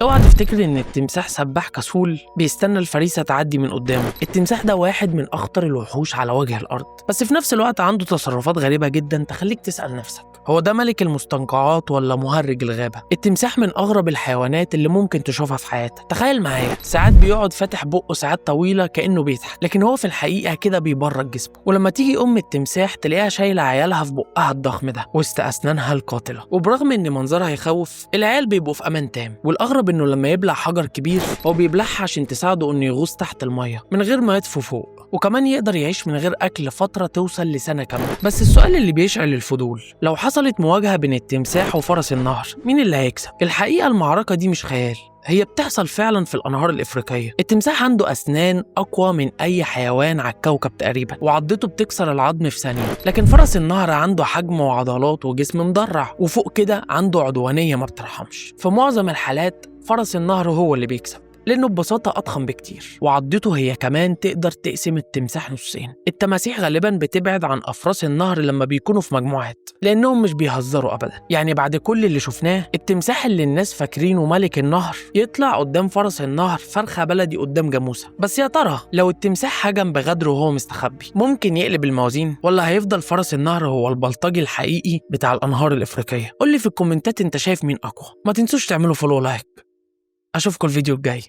اوعى تفتكر ان التمساح سباح كسول بيستنى الفريسة تعدي من قدامه. التمساح ده واحد من اخطر الوحوش على وجه الارض، بس في نفس الوقت عنده تصرفات غريبة جدا تخليك تسأل نفسك، هو ده ملك المستنقعات ولا مهرج الغابة؟ التمساح من اغرب الحيوانات اللي ممكن تشوفها في حياتك. تخيل معايا، ساعات بيقعد فاتح بقه ساعات طويلة كأنه بيضحك، لكن هو في الحقيقة كده بيبرد جسمه. ولما تيجي ام التمساح تلاقيها شايلة عيالها في بقها الضخم ده وسط اسنانها القاتلة، وبرغم ان منظرها يخوف العيال بيبقوا في امان تام. والاغرب انه لما يبلع حجر كبير هو بيبلعها عشان تساعده انه يغوص تحت المية من غير ما يطفو فوق، وكمان يقدر يعيش من غير اكل فترة توصل لسنة كاملة. بس السؤال اللي بيشعل الفضول، لو حصلت مواجهة بين التمساح وفرس النهر مين اللي هيكسب؟ الحقيقة المعركة دي مش خيال، هي بتحصل فعلا في الأنهار الإفريقية. التمساح عنده أسنان أقوى من أي حيوان على الكوكب تقريبا، وعضته بتكسر العظم في ثانية. لكن فرس النهر عنده حجم وعضلات وجسم مدرع، وفوق كده عنده عدوانية ما بترحمش. في معظم الحالات فرس النهر هو اللي بيكسب، لأنه ببساطة أضخم بكتير، وعضته هي كمان تقدر تقسم التمساح نصين. التماسيح غالبا بتبعد عن أفراس النهر لما بيكونوا في مجموعات، لأنهم مش بيهزروا أبدا. يعني بعد كل اللي شفناه، التمساح اللي الناس فاكرينه ملك النهر يطلع قدام فرس النهر فرخة بلدي قدام جاموسة. بس يا ترى لو التمساح هجم بغدر وهو مستخبي ممكن يقلب الموازين، ولا هيفضل فرس النهر هو البلطجي الحقيقي بتاع الأنهار الإفريقية؟ قولي في الكومنتات انت شايف مين أقوى. ما تنسوش تعملوا فولو لايك. أشوفكم الفيديو الجاي.